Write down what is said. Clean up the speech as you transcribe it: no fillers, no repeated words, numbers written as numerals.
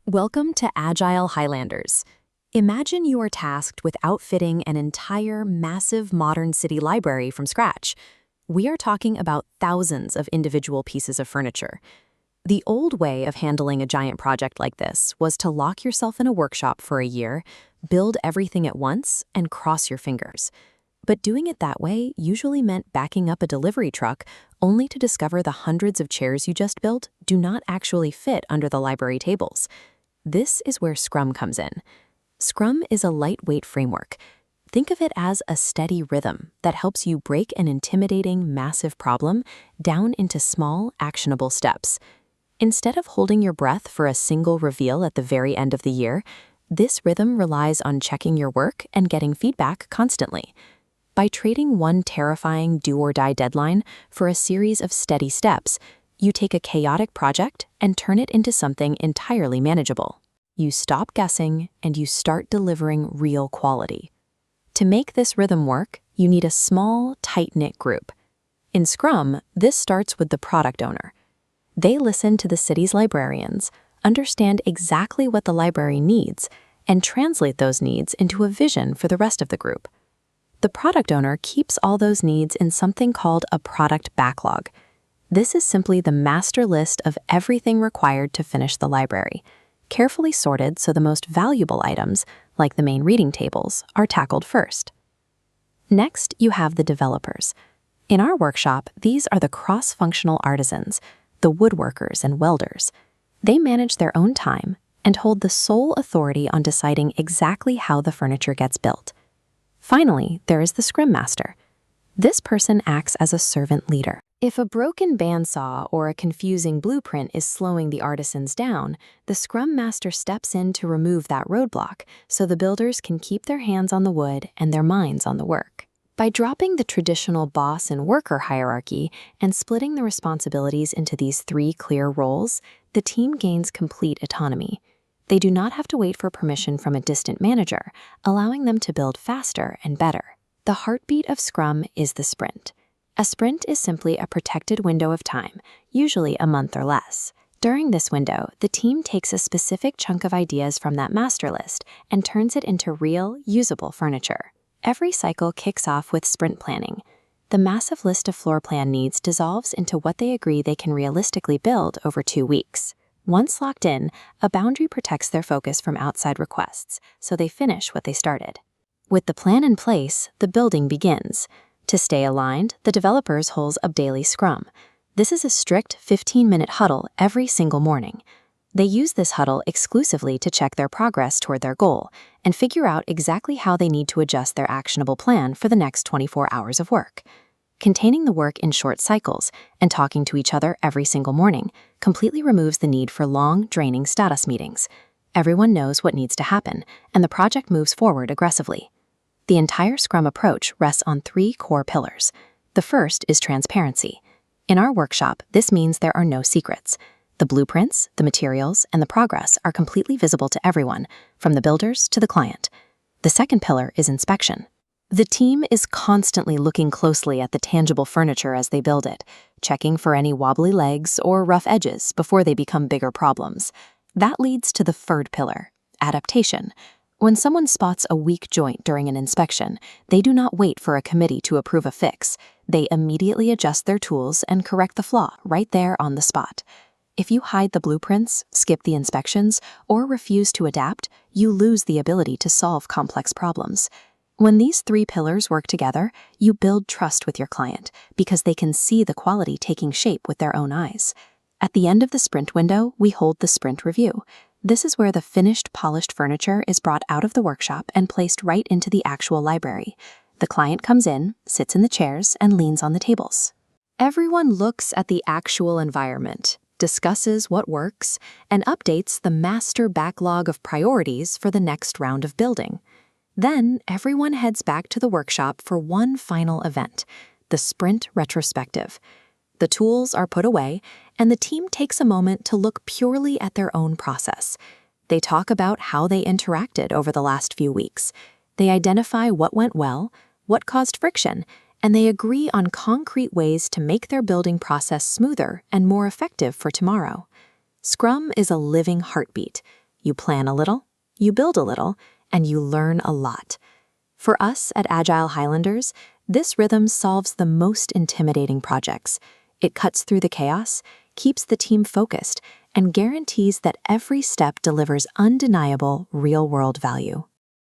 Welcome to Agile Highlanders. Imagine you are tasked with outfitting an entire massive modern city library from scratch. We are talking about thousands of individual pieces of furniture. The old way of handling a giant project like this was to lock yourself in a workshop for a year, build everything at once, and cross your fingers. But doing it that way usually meant backing up a delivery truck only to discover the hundreds of chairs you just built do not actually fit under the library tables. This is where Scrum comes in. Scrum is a lightweight framework. Think of it as a steady rhythm that helps you break an intimidating, massive problem down into small, actionable steps. Instead of holding your breath for a single reveal at the very end of the year, this rhythm relies on checking your work and getting feedback constantly. By trading one terrifying do-or-die deadline for a series of steady steps, you take a chaotic project and turn it into something entirely manageable. You stop guessing and you start delivering real quality. To make this rhythm work, you need a small, tight-knit group. In Scrum, this starts with the product owner. They listen to the city's librarians, understand exactly what the library needs, and translate those needs into a vision for the rest of the group. The product owner keeps all those needs in something called a product backlog. This is simply the master list of everything required to finish the library, carefully sorted so the most valuable items, like the main reading tables, are tackled first. Next, you have the developers. In our workshop, these are the cross-functional artisans, the woodworkers and welders. They manage their own time and hold the sole authority on deciding exactly how the furniture gets built. Finally, there is the Scrum Master. This person acts as a servant leader. If a broken bandsaw or a confusing blueprint is slowing the artisans down, the Scrum Master steps in to remove that roadblock so the builders can keep their hands on the wood and their minds on the work. By dropping the traditional boss and worker hierarchy and splitting the responsibilities into these three clear roles, the team gains complete autonomy. They do not have to wait for permission from a distant manager, allowing them to build faster and better. The heartbeat of Scrum is the sprint. A sprint is simply a protected window of time, usually a month or less. During this window, the team takes a specific chunk of ideas from that master list and turns it into real, usable furniture. Every cycle kicks off with sprint planning. The massive list of floor plan needs dissolves into what they agree they can realistically build over 2 weeks. Once locked in, a boundary protects their focus from outside requests, so they finish what they started. With the plan in place, the building begins. To stay aligned, the developers hold a daily scrum. This is a strict 15-minute huddle every single morning. They use this huddle exclusively to check their progress toward their goal and figure out exactly how they need to adjust their actionable plan for the next 24 hours of work. Containing the work in short cycles and talking to each other every single morning completely removes the need for long, draining status meetings. Everyone knows what needs to happen, and the project moves forward aggressively. The entire Scrum approach rests on 3 core pillars. The first is transparency. In our workshop, this means there are no secrets. The blueprints, the materials, and the progress are completely visible to everyone, from the builders to the client. The second pillar is inspection. The team is constantly looking closely at the tangible furniture as they build it, checking for any wobbly legs or rough edges before they become bigger problems. That leads to the third pillar, adaptation. When someone spots a weak joint during an inspection, they do not wait for a committee to approve a fix. They immediately adjust their tools and correct the flaw right there on the spot. If you hide the blueprints, skip the inspections, or refuse to adapt, you lose the ability to solve complex problems. When these 3 pillars work together, you build trust with your client because they can see the quality taking shape with their own eyes. At the end of the sprint window, we hold the sprint review. This is where the finished, polished furniture is brought out of the workshop and placed right into the actual library. The client comes in, sits in the chairs, and leans on the tables. Everyone looks at the actual environment, discusses what works, and updates the master backlog of priorities for the next round of building. Then, everyone heads back to the workshop for one final event, the sprint retrospective. The tools are put away, and the team takes a moment to look purely at their own process. They talk about how they interacted over the last few weeks. They identify what went well, what caused friction, and they agree on concrete ways to make their building process smoother and more effective for tomorrow. Scrum is a living heartbeat. You plan a little, you build a little, and you learn a lot. For us at Agile Highlanders, this rhythm solves the most intimidating projects. It cuts through the chaos, keeps the team focused, and guarantees that every step delivers undeniable real-world value.